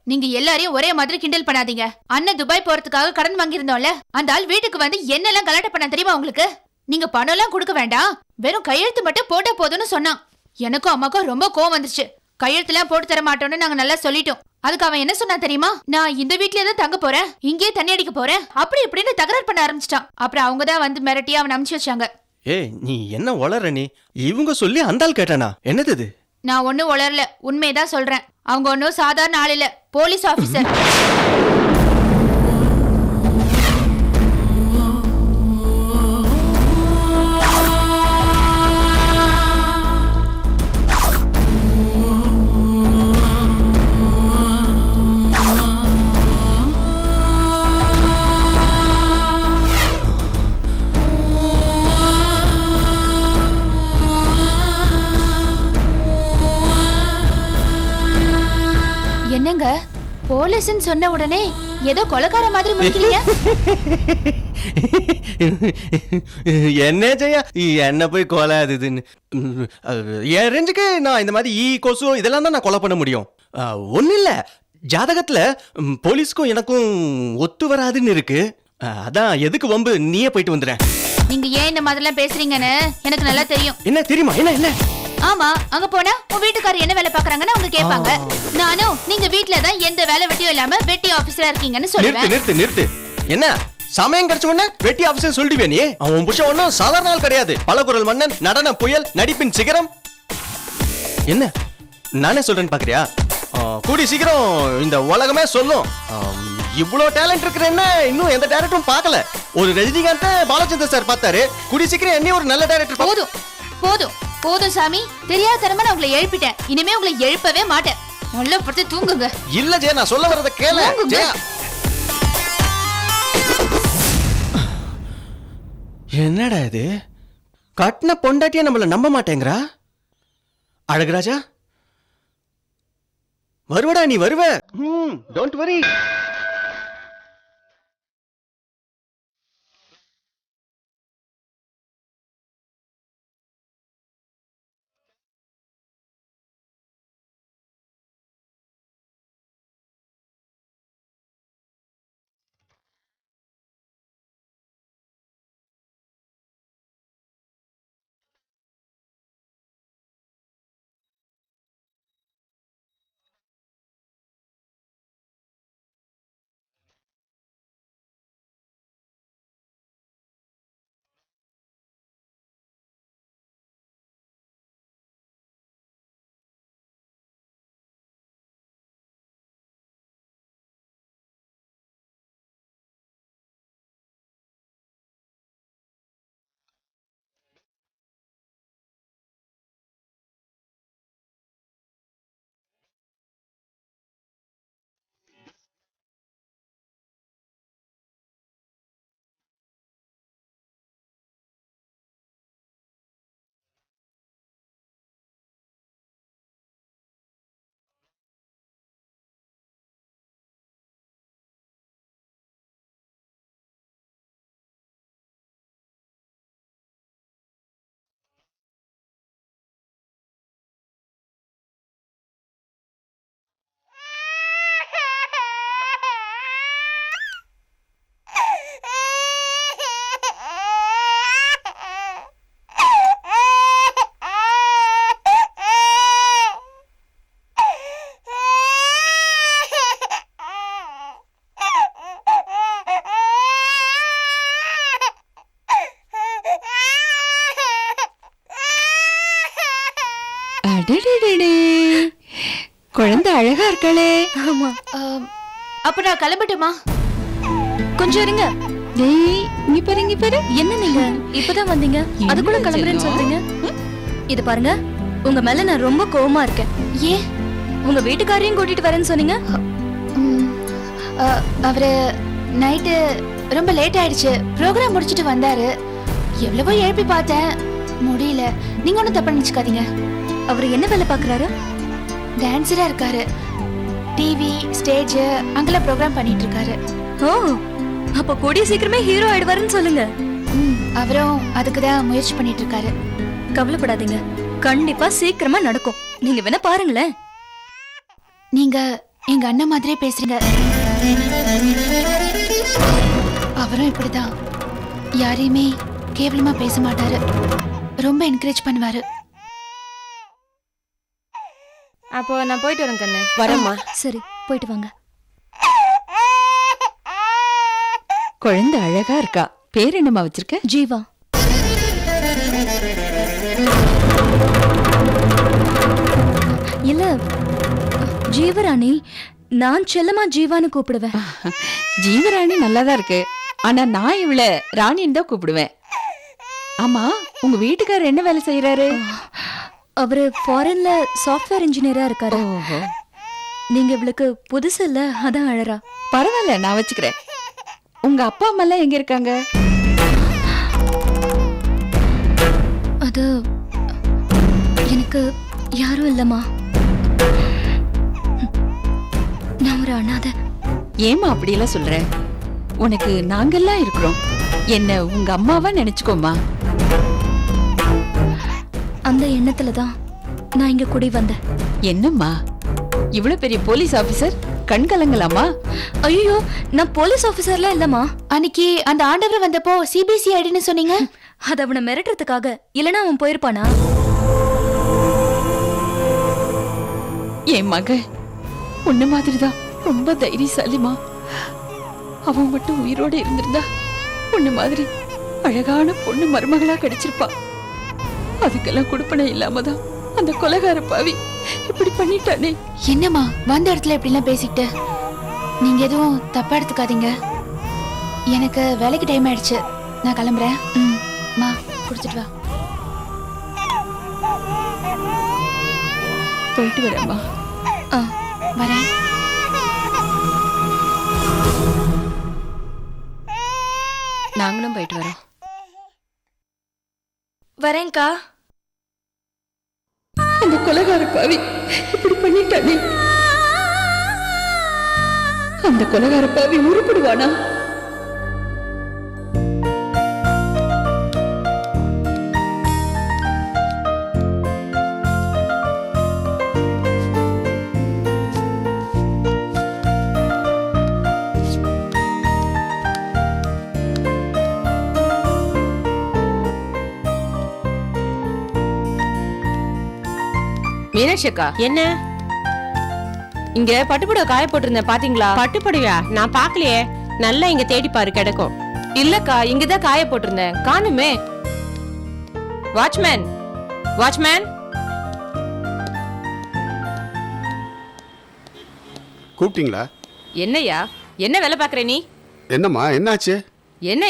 நீங்க எல்லாரையும் ஒரே மாதிரி கிண்டல் பண்ணாதீங்க. அண்ணன் துபாய் போறதுக்காக கடன் வாங்கியிருந்தோம்ல, அந்த ஆள் வீட்டுக்கு வந்து என்னெல்லாம் கலாட்ட பண்ண தெரியுமா உங்களுக்கு? நீங்க பணம் எல்லாம் கொடுக்க வேண்டாம், வெறும் கையெழுத்து மட்டும் போட்டா போதும்னு சொன்னான். எனக்கும் அம்மாக்கும் ரொம்ப கோவம் வந்துச்சு. கையெழுத்து எல்லாம் போட்டு தர மாட்டோம்னு நாங்க நல்லா சொல்லிட்டோம். அதுக்கு அவன் என்ன சொன்னா தெரியுமா? நான் இந்த வீட்லயே தான் தங்க போறேன், இங்கேயே தண்ணி அடிக்க போறேன், அப்படி இப்படின்னு தகராறு பண்ண ஆரம்பிச்சிட்டான். அப்புறம் அவங்க தான் வந்து மிரட்டி அவன் அனுப்பிச்சு வச்சாங்க. ஏய் நீ என்ன வளர நீ? இவங்க சொல்லி அந்த ஆள் கேட்டானா? என்னது இது? நான் ஒன்னும் வளரல, உண்மையதான் சொல்றேன். அவங்க ஒன்னும் சாதாரண ஆள் இல்ல, போலீஸ் ஆபீசர். என்னங்க போலீஸ்னு சொன்ன உடனே ஏதோ கொலைக்கார மாதிரி முடிக்கிறீங்க? என்ன ஜெயா, என்ன போய் கொலை அதுன்னு என் ரேஞ்சுக்கு நான் இந்த மாதிரி கொசு இதெல்லாம் தான் நான் கொலை பண்ண முடியும். ஒன்றும் இல்லை, ஜாதகத்துல போலீஸ்க்கும் எனக்கும் ஒத்து வராதுன்னு இருக்கு. அதான் எதுக்கு வம்பு, நீயே போயிட்டு வந்துடுறேன். நீங்க ஏன் இந்த மாதிரிலாம் பேசுறீங்கன்னு எனக்கு நல்லா தெரியும். என்ன தெரியுமா? என்ன என்ன? ஆமா, அங்க போனா உன் வீட்டுக்காரர் என்ன வேலை பாக்குறாங்கன்னு அவங்க கேட்பாங்க. நானும் நீங்க வீட்ல தான் எந்த வேலை வெட்டியும் இல்லாம வெட்டி ஆபீசரா இருக்கீங்கன்னு சொல்லுவேன். நிறுத்து. என்ன சமயம் கிடைச்ச உடனே வெட்டி ஆபீசர் சொல்லிடுவே நீ? அவன் புருஷன் ஒன்னும் சாதாரண ஆள் கிடையாது. பலகுரல் மன்னன், நடன புயல், நடிப்பின் சிகரம். என்ன நானே சொல்றேன்னு பாக்குறியா? கூடி சீக்கிரம் இந்த உலகமே சொல்லும். இவ்வளோ டேலண்ட் இருக்கிறேன்னா இன்னும் எந்த டைரக்டரும் பார்க்கல. ஒரு ரஜினிகாந்த் பாலச்சந்தர் சார் பார்த்தாரு. கூடி சீக்கிரம் என்ன ஒரு நல்ல டைரக்டர். போதும் போதும் போதும் சாமி, தெரியாத தரமா நான் உங்களை எழுப்பிட்டேன். இனிமே உங்களை எழுப்பவே மாட்டேன். நல்லா படுத்து தூங்குங்க. இல்ல ஜெயா, நான் சொல்ல வரத கேளு ஜெயா. என்னடா இது? கட்டின பொண்டாட்டியா நம்மள நம்ப மாட்டேங்கிறா. அழகுராஜா வருவடா, நீ வருவ. Don't worry. குழந்தை அழகா இருக்காளே. ஆமா. அப்ப நான் கிளம்பட்டுமா? கொஞ்சம் இருங்க. டேய் இங்க பாரு. என்ன நீங்க இப்பதான் வந்தீங்க, அதுக்குள்ள கிளம்புறேன்னு சொல்றீங்க? இது பாருங்க, உங்க மேல நான் ரொம்ப கோவமா இருக்கேன். ஏன்? உங்க வீட்டுக்காரையும் கூட்டிட்டு வரேன்னு சொன்னீங்க. அவரு நைட்டு ரொம்ப லேட் ஆயிடுச்சு, ப்ரோக்ராம் முடிச்சிட்டு வந்தாரு. எவ்வளவோ எழுப்பி பார்த்தேன், முடியல. நீங்க ஒன்றும் தப்பா நினைச்சுக்காதீங்க. அவரு என்ன வேலை பாக்குறாரு? டான்ஸரா இருக்காரு. டிவி ஸ்டேஜ் அங்கெல்லாம் ப்ரோக்ராம் பண்ணிட்டு இருக்காரு. ஓ, அப்ப கூடிய சீக்கிரமே ஹீரோ ஆயிடுவாருன்னு சொல்லுங்க. அவரும் அதுக்குதான் முயற்சி பண்ணிட்டு இருக்காரு. கவலைப்படாதீங்க, கண்டிப்பா சீக்கிரமா நடக்கும். நீங்க வேணா பாருங்களேன். நீங்க எங்க அண்ணன் மாதிரியே பேசுறீங்க. அவரும் இப்படிதான், யாரையுமே கேவலமா பேச மாட்டாரு, ரொம்ப என்கரேஜ் பண்ணுவாரு. அப்போ நான் போயிட்டு வரேன் கண்ணு. வரேம்மா. சரி போயிட்டு வாங்க. குழந்தை அழகா இருக்கா. பேர் என்னம்மா வச்சிருக்க? ஜீவா. இல்ல ஜீவராணி, நான் செல்லமா ஜீவான்னு கூப்பிடுவேன். ஜீவராணி நல்லாதான் இருக்கு. ஆனா நான் இவள ராணின்னு தான் கூப்பிடுவேன். ஆமா, உங்க வீட்டுக்காரர் என்ன வேலை செய்யறாரு? அவரு ஃபாரின்ல சாஃப்ட்வேர் இன்ஜினியரா இருக்காரு. ஓஹோ, நீங்க இவளுக்கு புதுசு இல்ல, அதான் அழறா. பரவாயில்ல, நான் வச்சுக்கிறேன். உங்க அப்பா அம்மா எல்லாம் எங்க இருக்காங்க? அது எனக்கு யாரும் இல்லம்மா. நான் ஒரு அனாதை. ஏமா அப்படியெல்லாம் சொல்ற? உனக்கு நாங்கெல்லாம் இருக்கிறோம். என்ன உங்க அம்மாவா நினைச்சுக்கோமா. அந்த எண்ணத்துல தான் நான் இங்க குடி வந்தேன். என்னம்மா இவ்வளவு பெரிய போலீஸ் ஆபீசர் கண் கலங்கலாமா? ஐயோ, நான் போலீஸ் ஆபீசர்லாம் இல்லம்மா. அன்னைக்கு அந்த ஆண்டவர் வந்தப்போ சிபிசி ஐடின்னு சொன்னீங்க. அது அவனை மிரட்டுறதுக்காக, இல்லனா அவன் போயிருப்பானா? என் மக உன்ன மாதிரிதான் ரொம்ப தைரியசாலிமா. அவன் மட்டும் உயிரோட இருந்திருந்தா உன்ன மாதிரி அழகான பொண்ணு மருமகளா கிடைச்சிருப்பா. அதுக்கெல்லாம் கொடுப்பனை இல்லாமதான் அந்த கொலைகார பாவி இப்படி பண்ணிட்டானே. என்னம்மா வந்த இடத்துல இப்படி எல்லாம் பேசிக்கிட்டு? நீங்க எதுவும் தப்பா எடுத்துக்காதீங்க. எனக்கு வேலைக்கு டைம் ஆயிடுச்சு, நான் கிளம்புறேன். மா குடிச்சிட்டு வா. போயிட்டு வரேம்மா. வரேன். நாங்களும் போயிட்டு வரோம். வரேன்க்கா. அந்த கொலைகார பாவி இப்படி பண்ணிட்டானே. அந்த கொலைகார பாவி உருப்படுவானா? மீனாட்சி அக்கா, என்ன இங்க பட்டுப்புடவை காய போட்டிருந்தேன், பாத்தீங்களா? பட்டுப்படையா? நான் பாக்கலையே. நல்லா இங்க தேடி பாரு, கிடைக்கும். இல்லக்கா, இங்கதான் காய போட்டிருந்தேன், காணுமே. Watchman, watchman. கூப்பிட்டீங்களா? என்னையா, என்ன வேலை பாக்குற நீ? என்னம்மா, என்னாச்சு?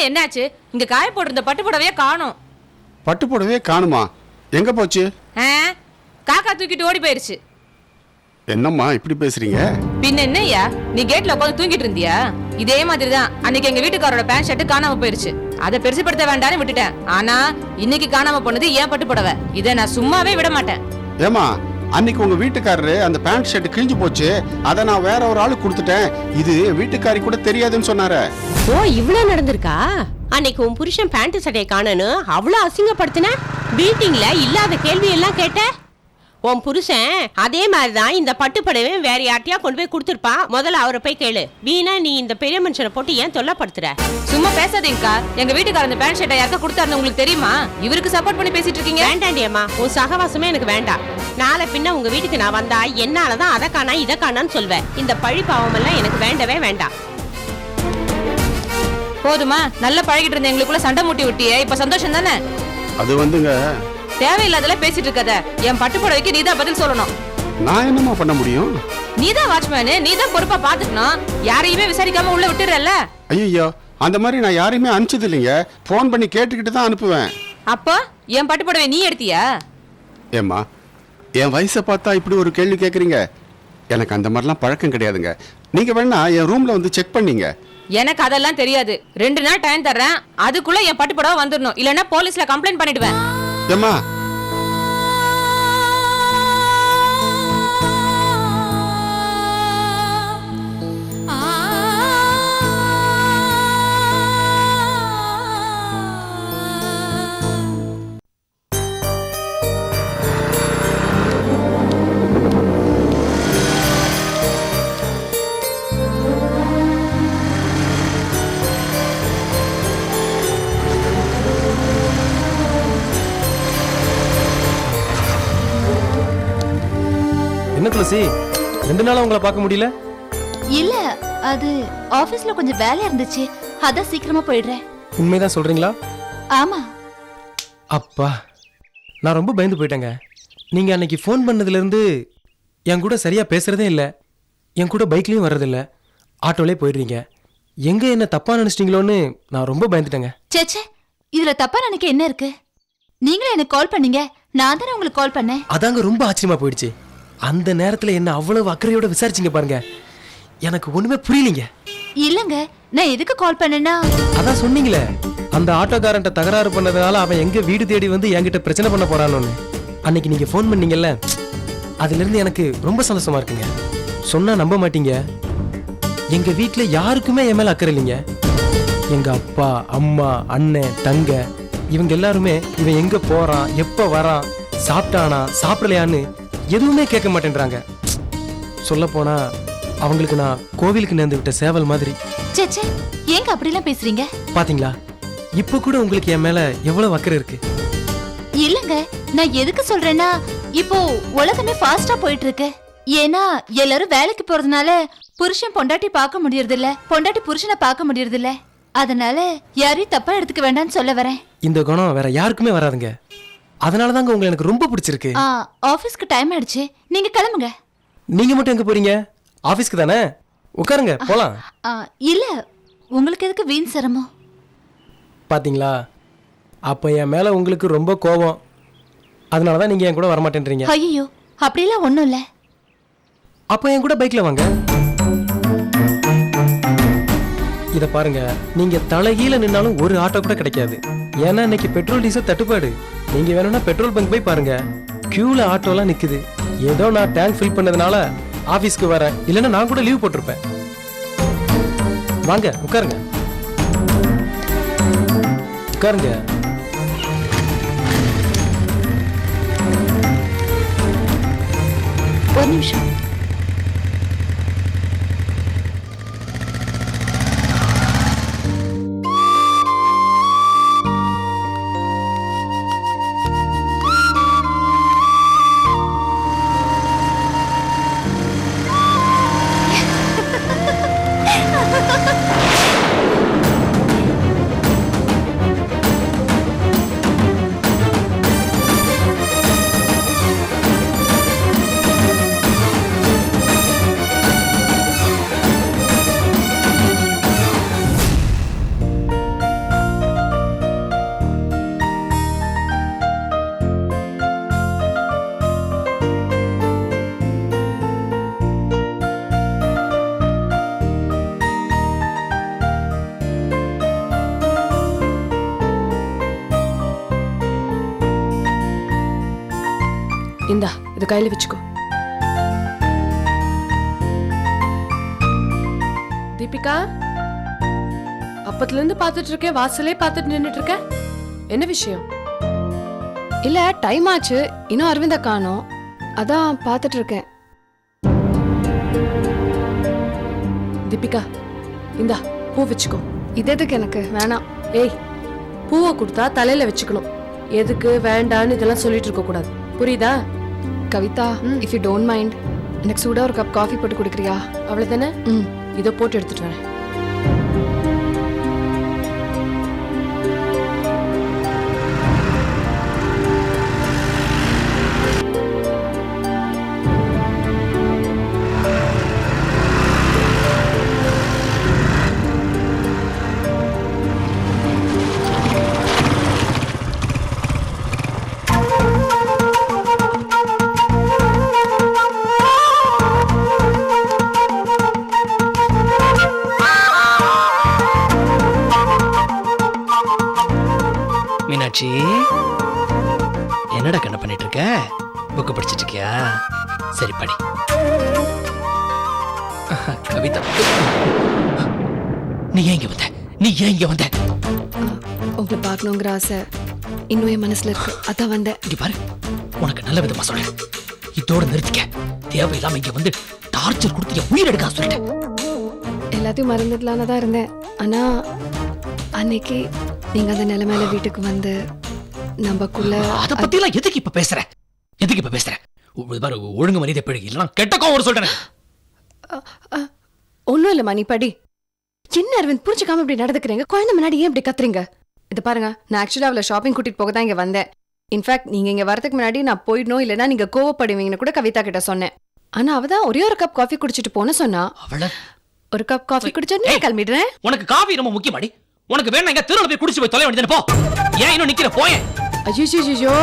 என்னாச்சு? இங்க காய போட்டிருந்த பட்டுப்புடவையே காணோம். பட்டு புடவையே காணுமா? எங்க போச்சு? காக்கா தூக்கிட்டு ஓடி போயிருச்சு. என்னம்மா இப்படி பேசுறீங்க? பின்ன என்னய்யா, நீ கேட்ல உட்காந்து தூங்கிட்டு இருந்தியா? இதே மாதிரிதான் அன்னைக்கு எங்க வீட்டுக்காரோட பேண்ட் ஷர்ட் காணாம போயிருச்சு. அதை பெருசுப்படுத்த வேண்டாம்னு விட்டுட்டேன். ஆனா இன்னைக்கு காணாம போனது ஏன் பட்டு புடவை. இதை நான் சும்மாவே விட மாட்டேன். ஏமா, அன்னைக்கு உங்க வீட்டுக்காரரு அந்த பேண்ட் ஷர்ட் கிழிஞ்சு போச்சு, அதை நான் வேற ஒரு ஆளு கொடுத்துட்டேன், இது வீட்டுக்காரி கூட தெரியாதுன்னு சொன்னாரு. ஓ, இவ்வளவு நடந்திருக்கா? அன்னைக்கு உன் புருஷன் பேண்ட் சட்டையை காணனு அவ்வளவு அசிங்கப்படுத்தின. மீட்டிங்ல இல்லாத கேள்வி எல்லாம் கேட்ட. உன் புருஷன் அதே மாதிரிதான் இந்த பட்டுப்படவே வேற யார்ட்டையா கொண்டு போய் கொடுத்துருப்பான். முதல்ல அவரை போய் கேளு. வீணா நீ இந்த பெரிய மனுஷனை போட்டு ஏன் தொல்லப்படுத்துற? சும்மா பேசாதீங்கக்கா. எங்க வீட்டுக்கார அந்த பேண்ட் ஷர்ட்டை யாருக்கா கொடுத்தாருன்னு உங்களுக்கு தெரியுமா? இவருக்கு சப்போர்ட் பண்ணி பேசிட்டு இருக்கீங்க. வேண்டாண்டி அம்மா, உன் சகவாசமே எனக்கு வேண்டாம். நாளை பின்ன உங்க வீட்டுக்கு நான் வந்தா என்னாலதான் அதை காணா இதை காணான்னு சொல்வேன். இந்த பழி பாவம் எல்லாம் எனக்கு வேண்டவே வேண்டாம். போதுமா? நல்லா பழகிட்டு இருந்த எங்களுக்குள்ள சண்டை மூட்டி விட்டியே, இப்ப சந்தோஷம் தானே? அது வந்துங்க, தேவையில்லாதெல்லாம் பேசிட்டு இருக்காத. என் பட்டு புடவைக்கு நீதான் பதில் சொல்லணும். நான் என்னம்மா பண்ண முடியும்? நீதான் வாட்ச்மேனு, நீதான் பொறுப்பா பாத்துக்கணும். யாரையுமே விசாரிக்காம உள்ள விட்டுறல்ல. ஐயோ, அந்த மாதிரி நான் யாரையுமே அனுப்பிச்சது இல்லைங்க. போன் பண்ணி கேட்டுக்கிட்டு தான் அனுப்புவேன். அப்போ என் பட்டு புடவை நீ எடுத்தியா? ஏம்மா, என் வயசை பார்த்தா இப்படி ஒரு கேள்வி கேட்குறீங்க? எனக்கு அந்த மாதிரிலாம் பழக்கம் கிடையாதுங்க. நீங்க வேணா என் ரூம்ல வந்து செக் பண்ணீங்க. எனக்கு அதெல்லாம் தெரியாது. 2 நாள் டைம் தர்றேன், அதுக்குள்ள என் பட்டு புடவை வந்துடணும். இல்லன்னா போலீஸ்ல கம்ப்ளைண்ட் பண்ணிடுவேன். ஏம்மா, துளசி 2 நாளா உங்களை பார்க்க முடியல? இல்ல அது ஆபீஸ்ல கொஞ்சம் வேலை இருந்துச்சு, அதான் சீக்கிரமா போயிடுறேன். உண்மைதான் சொல்றீங்களா? ஆமா. அப்பா, நான் ரொம்ப பயந்து போயிட்டேங்க. நீங்க அன்னைக்கு ஃபோன் பண்ணதுல இருந்து என் கூட சரியா பேசுறதே இல்ல, என் கூட பைக்லயும் வர்றதில்ல, ஆட்டோலே போயிடுறீங்க. எங்க என்ன தப்பா நினைச்சிட்டீங்களோன்னு நான் ரொம்ப பயந்துட்டேங்க. சேச்சே, இதுல தப்பா நினைக்க என்ன இருக்கு? நீங்களே எனக்கு கால் பண்ணீங்க, நான் தானே உங்களுக்கு கால் பண்ணேன். அதாங்க ரொம்ப ஆச்சரியமா போயிடுச்சு. அந்த நேரத்துல என்ன அவ்வளவு அக்கறையோட விசாரிச்சீங்க பாருங்க, எனக்கு ஒண்ணுமே புரியலீங்க. இல்லங்க, நான் எதுக்கு கால் பண்ணேன்னா, அதான் சொன்னீங்களே, அந்த ஆட்டோக்காரன்ட்ட தகராறு பண்ணதுனால அவன் எங்க வீடு தேடி வந்து என்கிட்ட பிரச்சனை பண்ண போறான்னு. அன்னைக்கு நீங்க ஃபோன் பண்ணீங்கல்ல, அதுல இருந்து எனக்கு ரொம்ப சந்தோஷமா இருக்குங்க. சொன்னா நம்ப மாட்டீங்க, எங்க வீட்டுல யாருக்குமே என் மேல அக்கறை இல்லைங்க. எங்க அப்பா, அம்மா, அண்ணன், தங்க இவங்க எல்லாருமே இவன் எங்க போறான், எப்ப வரான், சாப்பிட்டானா சாப்பிடலையான்னு எதுவுமே கேட்க மாட்டேன்றாங்க. சொல்ல போனா அவங்களுக்கு நான் கோவிலுக்கு நேர்ந்து விட்ட சேவல் மாதிரி. சேச்சே, ஏங்க அப்படிலாம் பேசுறீங்க? பாத்தீங்களா, இப்ப கூட உங்களுக்கு என் மேல எவ்வளவு அக்கறை இருக்கு. இல்லங்க, நான் எதுக்கு சொல்றேன்னா, இப்போ உலகமே ஃபாஸ்டா போயிட்டு இருக்கு. ஏன்னா எல்லாரும் வேலைக்கு போறதுனால புருஷன் பொண்டாட்டி பார்க்க முடியறது இல்ல, பொண்டாட்டி புருஷனை பார்க்க முடியறது இல்ல. அதனால யாரையும் தப்பா எடுத்துக்க வேண்டாம்னு சொல்ல வரேன். இந்த குணம் வேற யாருக்குமே வராதுங்க. அதனாலதாங்க உங்களை எனக்கு ரொம்ப பிடிச்சிருக்கு. ஆபீஸ்க்கு டைம் ஆயிடுச்சு, நீங்க கிளம்புங்க. நீங்க மட்டும் எங்க போறீங்க? ஆபீஸ்க்கு தானே, உட்காருங்க போலாம். இல்ல, உங்களுக்கு எதுக்கு வீண் சிரமம்? பாத்தீங்களா, அப்ப என் மேல உங்களுக்கு ரொம்ப கோபம், அதனாலதான் நீங்க என் கூட வரமாட்டேன்றீங்க. ஐயோ, அப்படிலாம் ஒண்ணும் இல்ல. அப்ப என் கூட பைக்ல வாங்க. இத பாருங்க, நீங்க தலைகீழ நின்னாலும் ஒரு ஆட்டோ கூட கிடைக்காது. ஏன்னா இன்னைக்கு பெட்ரோல் டீசல் தட்டுப்பாடு. நீங்க வேணும்னா பெட்ரோல் பங்க் போய் பாருங்க, கியூல ஆட்டோலாம் நிக்குது. ஏதோ நான் டேங்க் ஃபில் பண்ணதுனால ஆபீஸ்க்கு வரேன், இல்லைன்னா நான் கூட லீவ் போட்டிருப்பேன். வாங்க உட்காருங்க, உட்காருங்க. ஒரு நிமிஷம். இந்தா, இது கையில வச்சுக்கோ. தீபிகா, அப்பத்துல இருந்து பாத்துட்டு இருக்கேன், வாசலே பாத்துட்டு நின்னுட்டு இருக்க. என்ன விஷயம்? இல்ல, டைம் ஆச்சு, இன்னும் அரவிந்த காணோம், அதான் பாத்துட்டு இருக்கேன். தீபிகா, இந்தா பூ வச்சுக்கோ. இது எதுக்கு எனக்கு? வேணாம். ஏய், பூவை கொடுத்தா தலையில வச்சுக்கணும், எதுக்கு வேண்டான்னு இதெல்லாம் சொல்லிட்டு இருக்க கூடாது, புரியுதா? Kavitha, if you don't mind, எனக்கு சூடா ஒரு கப் காஃபி போட்டு குடிக்கிறியா? அவ்வளவுதானே? இதோ போட்டு எடுத்துட்டு வரேன். மீனாட்சி, என்னடா கண்ண பண்ணிட்டு இருக்க? புக்கு படிச்சிட்டு இருக்கியா? சரி படி. கவிதா, நீ ஏன் இங்க வந்த? நீ ஏன் இங்க வந்த? உங்களை பார்க்கணுங்கிற ஆசை இன்னும் என் மனசுல இருக்கு, அதான் வந்தேன். இங்க பாரு, உனக்கு நல்ல விதமா சொல்றேன், இதோட நிறுத்திக்க. தேவையில்லாம இங்க வந்து டார்ச்சர் கொடுத்து என் உயிர் எடுக்க சொல்லிட்டேன். எல்லாத்தையும் மறந்துடலான்னு தான் இருந்தேன், ஆனா அன்னைக்கு நீங்க அந்த நிலைமையில வீட்டுக்கு வந்து நமக்குள்ள அத பத்தி எல்லாம் எதுக்கு இப்ப பேசுற? எதுக்கு இப்ப பேசுற? பாரு ஒழுங்கு மரியாதை போயிடு இல்லைன்னா கெட்ட கோவம் சொல்றேன். ஒன்றும் இல்லை மணி படி. என்ன அரவிந்த் புரிஞ்சுக்காம இப்படி நடந்துக்கிறீங்க? குழந்தை முன்னாடி ஏன் இப்படி கத்துறீங்க? இது பாருங்க, நான் ஆக்சுவலாக அவளை ஷாப்பிங் கூட்டிட்டு போக தான் இங்கே வந்தேன். இன்ஃபேக்ட் நீங்க இங்கே வரதுக்கு முன்னாடி நான் போயிடணும் இல்லைன்னா நீங்க கோவப்படுவீங்கன்னு கூட கவிதா கிட்ட சொன்னேன். ஆனா அவதான் ஒரே ஒரு கப் காஃபி குடிச்சிட்டு போன சொன்னா. அவள ஒரு கப் காஃபி குடிச்சா நீ கிளம்பிடுறேன். உனக்கு காஃபி ரொம்ப முக்கியமாடி. உனக்கு வேணா இங்க திருவிழா போய் குடிச்சு போய் தொலை வேண்டியது. போ. ஏன் இன்னும் நிக்கிற? போயேன். ஐயோ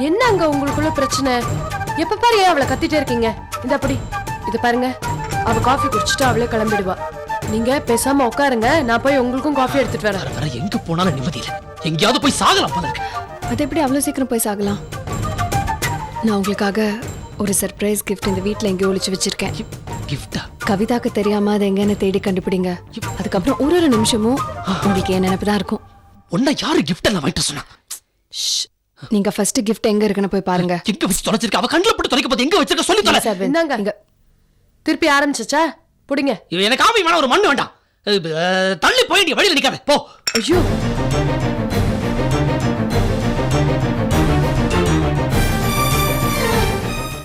என்ன அங்க உங்களுக்குள்ள பிரச்சனை? எப்ப பாரு ஏன் அவளை கத்திட்டே இருக்கீங்க? இந்த அப்படி இது பாருங்க, அவ காஃபி குடிச்சிட்டு அவளே கிளம்பிடுவா. நீங்க பேசாம உட்காருங்க, நான் போய் உங்களுக்கும் காஃபி எடுத்துட்டு வரேன். வர எங்க போனாலும் நிம்மதி இல்ல. எங்கயாவது போய் சாகலாம் போல இருக்கு. அது எப்படி அவ்வளவு சீக்கிரம் போய் சாகலாம்? நான் உங்களுக்காக ஒரு சர்ப்ரைஸ் கிஃப்ட் இந்த வீட்ல எங்கேயோ ஒளிச்சு வச்சிருக்கேன். கிஃப்டா? கவிதாக்கு தெரியாம அதை எங்கன்னு தேடி கண்டுபிடிங்க. அதுக்கப்புறம் ஒரு நிமிஷமும் உங்களுக்கு என் நினைப்பு தான் இருக்கும். உன்ன யாரு கிஃப்ட் எல்லாம் வாங்கிட்டு சொன்னா? நீங்க ஃபர்ஸ்ட் கிஃப்ட் எங்க இருக்குன்னு போய் பாருங்க. எங்க வச்சு தொலைச்சிருக்க? அவ கண்ணுல போட்டு தொலைக்க போது எங்க வச்சிருக்க சொல்லி தொலை. இந்தாங்க. திருப்பி ஆரம்பிச்சச்சா? புடிங்க. எனக்கு காஃபி வேணா, ஒரு மண்ணு வேண்டாம். தள்ளி போயிட்டு வழியில நிக்காத. போ. ஐயோ